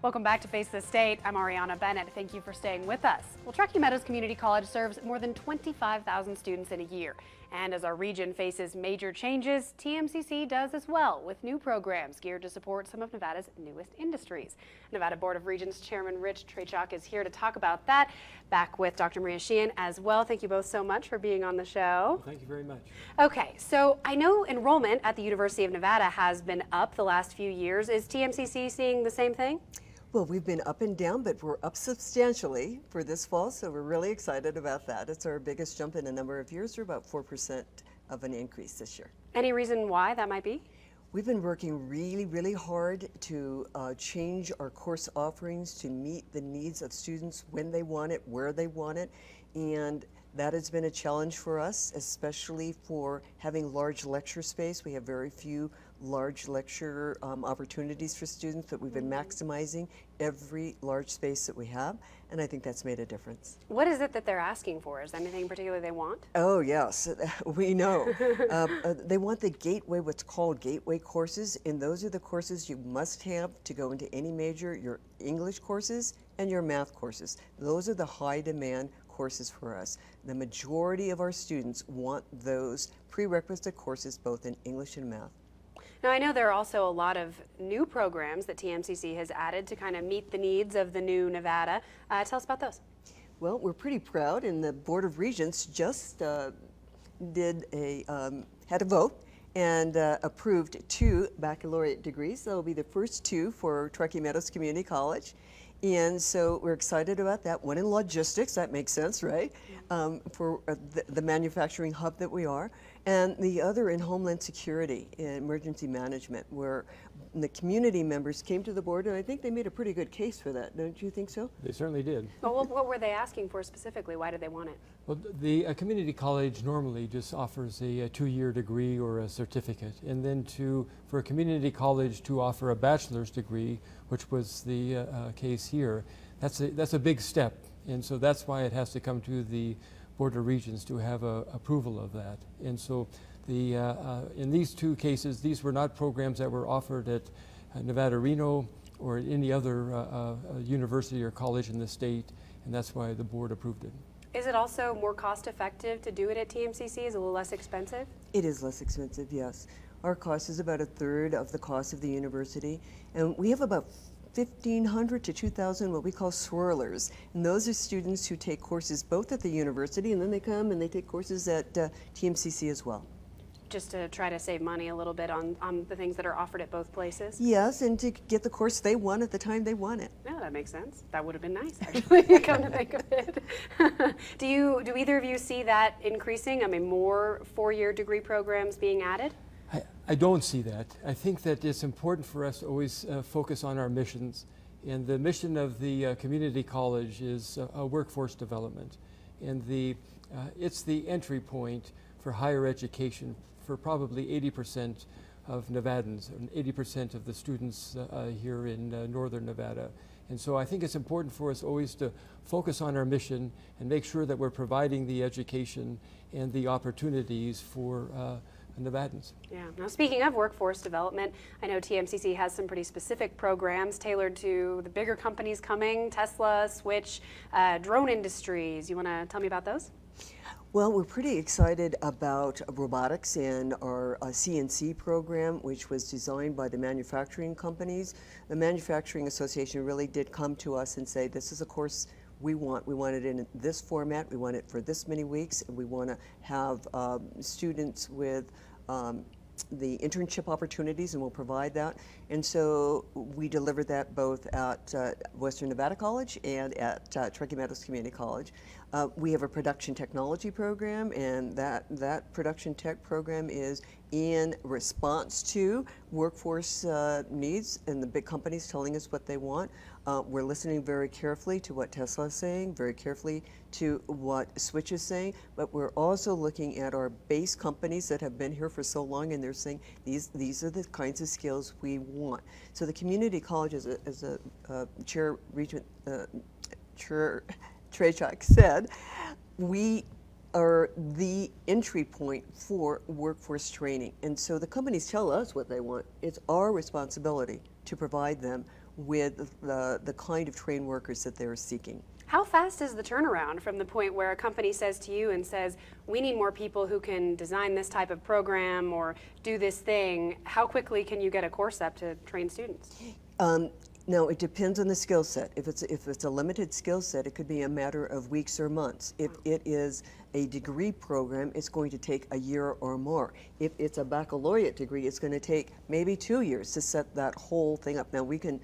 Welcome back to Face the State. I'm Ariana Bennett. Thank you for staying with us. Well, Truckee Meadows Community College serves more than 25,000 students in a year. And as our region faces major changes, TMCC does as well, with new programs geared to support some of Nevada's newest industries. Nevada Board of Regents Chairman Rich Trachuk is here to talk about that. Back with Dr. Maria Sheehan as well. Thank you both so much for being on the show. Well, thank you very much. Okay, so I know enrollment at the University of Nevada has been up the last few years. Is TMCC seeing the same thing? Well, we've been up and down, but we're up substantially for this fall, so we're really excited about that. It's our biggest jump in a number of years. We're about 4% of an increase this year. Any reason why that might be? We've been working really hard to change our course offerings to meet the needs of students when they want it, where they want it, and that has been a challenge for us, especially for having large lecture space. We have very few large lecture opportunities for students, but we've been maximizing every large space that we have, and I think that's made a difference. What is it that they're asking for? Is there anything particular they want? Oh yes, we know. They want the gateway, what's called gateway courses, and those are the courses you must have to go into any major, your English courses and your math courses. Those are the high demand courses for us. The majority of our students want those prerequisite courses both in English and math. Now, I know there are also a lot of new programs that TMCC has added to kind of meet the needs of the new Nevada. Tell us about those. Well, we're pretty proud, and the Board of Regents just had a vote and approved 2 baccalaureate degrees. They'll be the first 2 for Truckee Meadows Community College. And so we're excited about that. One in logistics, that makes sense, right? For the manufacturing hub that we are. And the other in Homeland Security and Emergency Management, where the community members came to the board, and I think they made a pretty good case for that. Don't you think so? They certainly did. Well, what were they asking for specifically? Why did they want it? Well, the community college normally just offers a 2-year degree or a certificate, and then for a community college to offer a bachelor's degree, which was the case here, that's a big step, and so that's why it has to come to the Board of Regents to have approval of that. And so in these 2 cases, these were not programs that were offered at Nevada Reno or at any other university or college in the state, and that's why the board approved it. Is it also more cost effective to do it at TMCC? Is it a little less expensive? It is less expensive, yes. Our cost is about 1/3 of the cost of the university, and we have about 1,500 to 2,000 what we call swirlers, and those are students who take courses both at the university and then they come and they take courses at TMCC as well. Just to try to save money a little bit on the things that are offered at both places? Yes, and to get the course they want at the time they want it. Yeah, that makes sense. That would have been nice, actually, come to think of it. Do either of you see that increasing? I mean, more 4-year degree programs being added? I don't see that. I think that it's important for us to always focus on our missions. And the mission of the community college is workforce development. And it's the entry point for higher education for probably 80% of Nevadans and 80% of the students here in northern Nevada. And so I think it's important for us always to focus on our mission and make sure that we're providing the education and the opportunities for Nevadans. Yeah. Now, speaking of workforce development, I know TMCC has some pretty specific programs tailored to the bigger companies coming, Tesla, Switch, drone industries. You want to tell me about those? Well, we're pretty excited about robotics and our CNC program, which was designed by the manufacturing companies. The Manufacturing Association really did come to us and say, this is a course we want. We want it in this format. We want it for this many weeks. And we want to have students with the internship opportunities, and we'll provide that. And so we deliver that both at Western Nevada College and at Truckee Meadows Community College. We have a production technology program, and that production tech program is in response to workforce needs and the big companies telling us what they want. We're listening very carefully to what Tesla is saying, very carefully to what Switch is saying, but we're also looking at our base companies that have been here for so long, and they're saying these are the kinds of skills we want. So the community college, as a Chair Regent Trachuk said, we are the entry point for workforce training. And so the companies tell us what they want. It's our responsibility to provide them with the kind of trained workers that they're seeking. How fast is the turnaround from the point where a company says to you and says, we need more people who can design this type of program or do this thing? How quickly can you get a course up to train students? Now, it depends on the skill set. If it's a limited skill set, it could be a matter of weeks or months. If it is a degree program, it's going to take a year or more. If it's a baccalaureate degree, it's going to take maybe 2 years to set that whole thing up. Now, we can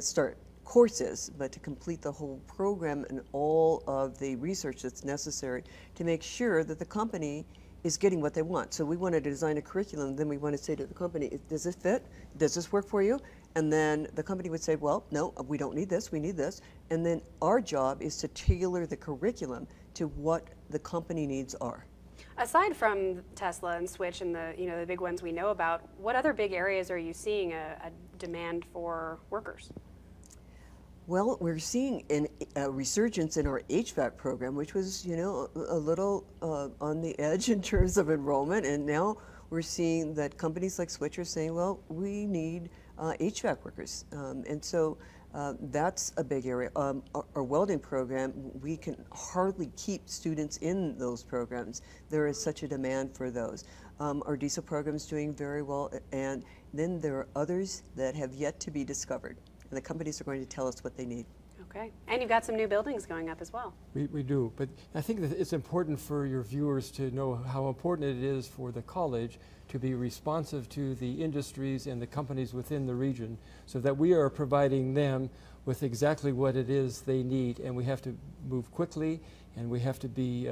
start courses, but to complete the whole program and all of the research that's necessary to make sure that the company is getting what they want. So we want to design a curriculum, then we want to say to the company, does this fit? Does this work for you? And then the company would say, well, no, we don't need this, we need this. And then our job is to tailor the curriculum to what the company needs are. Aside from Tesla and Switch and the big ones we know about, what other big areas are you seeing a demand for workers? Well, we're seeing a resurgence in our HVAC program, which was, a little on the edge in terms of enrollment, and now we're seeing that companies like Switch are saying, well, we need HVAC workers, and so that's a big area. Our welding program, we can hardly keep students in those programs. There is such a demand for those. Our diesel program is doing very well, and then there are others that have yet to be discovered. And the companies are going to tell us what they need. Okay, and you've got some new buildings going up as well. We do, but I think that it's important for your viewers to know how important it is for the college to be responsive to the industries and the companies within the region so that we are providing them with exactly what it is they need, and we have to move quickly and we have to be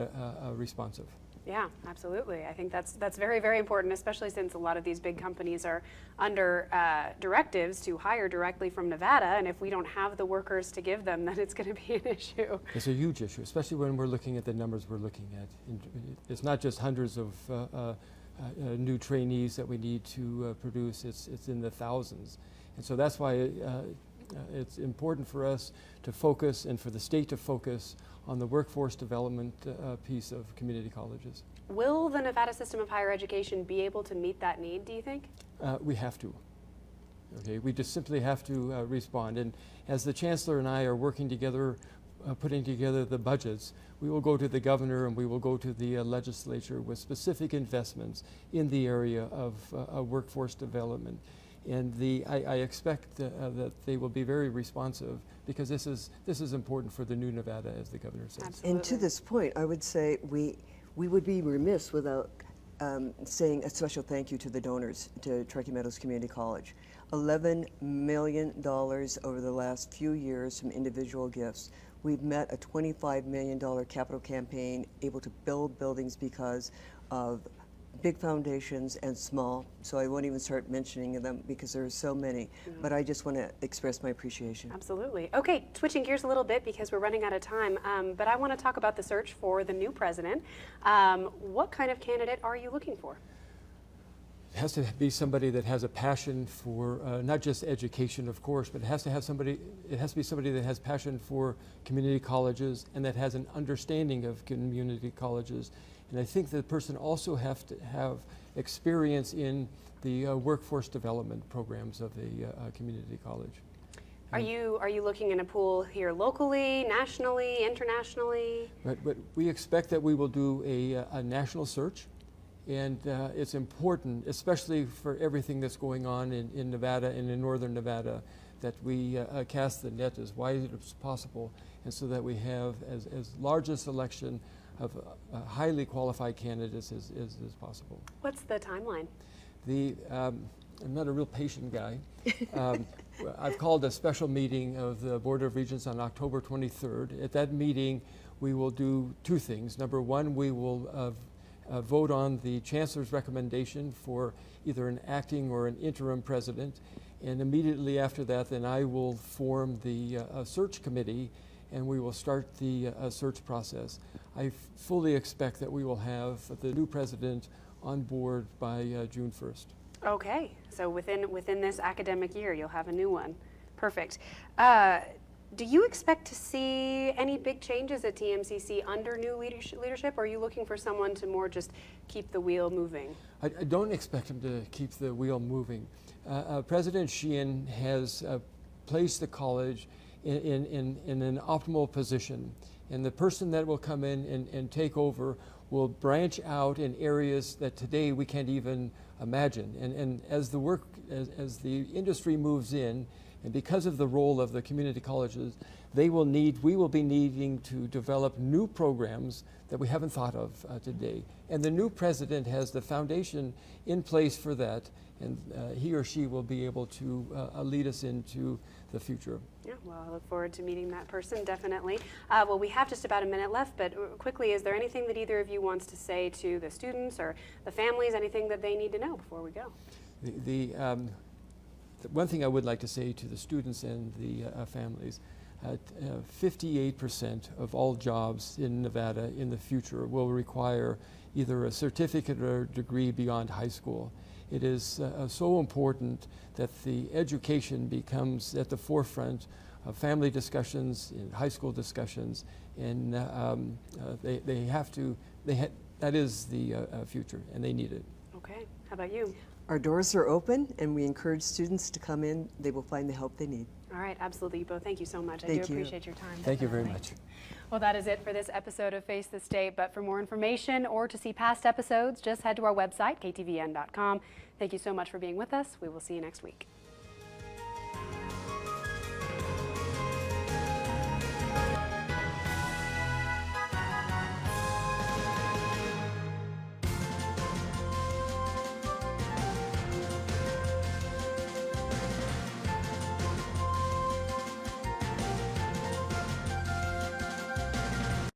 responsive. Yeah, absolutely. I think that's very, very important, especially since a lot of these big companies are under directives to hire directly from Nevada, and if we don't have the workers to give them, then it's going to be an issue. It's a huge issue, especially when we're looking at the numbers we're looking at. It's not just hundreds of new trainees that we need to produce, it's in the thousands. And so that's why it's important for us to focus and for the state to focus on the workforce development piece of community colleges. Will the Nevada system of higher education be able to meet that need, do you think? We have to. Okay, we just simply have to respond. And as the chancellor and I are working together, putting together the budgets, we will go to the governor and we will go to the legislature with specific investments in the area of workforce development. And I expect that they will be very responsive because this is important for the new Nevada, as the governor says. Absolutely. And to this point, I would say we would be remiss without saying a special thank you to the donors to Truckee Meadows Community College. $11 million over the last few years from individual gifts. We've met a $25 million capital campaign, able to build buildings because of big foundations and small, so I won't even start mentioning them because there are so many, but I just want to express my appreciation. Absolutely. Okay, switching gears a little bit because we're running out of time, but I want to talk about the search for the new president. What kind of candidate are you looking for? It has to be somebody that has a passion for not just education, of course, but it has to be somebody that has passion for community colleges and that has an understanding of community colleges. And I think the person also has to have experience in the workforce development programs of a community college. Are you looking in a pool here locally, nationally, internationally? But we expect that we will do a national search, and it's important, especially for everything that's going on in Nevada and in northern Nevada, that we cast the net as wide as possible, and so that we have as large a selection of highly qualified candidates as possible. What's the timeline? I'm not a real patient guy. I've called a special meeting of the Board of Regents on October 23rd. At that meeting, we will do two things. Number one, we will vote on the Chancellor's recommendation for either an acting or an interim president. And immediately after that, then I will form the search committee and we will start the search process. I fully expect that we will have the new president on board by June 1st. Okay, so within this academic year, you'll have a new one. Perfect. Do you expect to see any big changes at TMCC under new leadership, or are you looking for someone to more just keep the wheel moving? I don't expect him to keep the wheel moving. President Sheehan has place the college in an optimal position. And the person that will come in and take over will branch out in areas that today we can't even imagine. And as the industry moves in, and because of the role of the community colleges, we will be needing to develop new programs that we haven't thought of today. And the new president has the foundation in place for that, and he or she will be able to lead us into the future. Yeah, well, I look forward to meeting that person, definitely. Well, we have just about a minute left, but quickly, is there anything that either of you wants to say to the students or the families, anything that they need to know before we go? The one thing I would like to say to the students and the families, 58% of all jobs in Nevada in the future will require either a certificate or degree beyond high school. It is so important that the education becomes at the forefront of family discussions, in high school discussions, and that is the future, and they need it. Okay, how about you? Our doors are open, and we encourage students to come in. They will find the help they need. All right, absolutely, both. Thank you so much. I Thank do you. appreciate your time. Thank you very definitely. much. Well, that is it for this episode of Face the State. But for more information or to see past episodes, just head to our website, ktvn.com. Thank you so much for being with us. We will see you next week.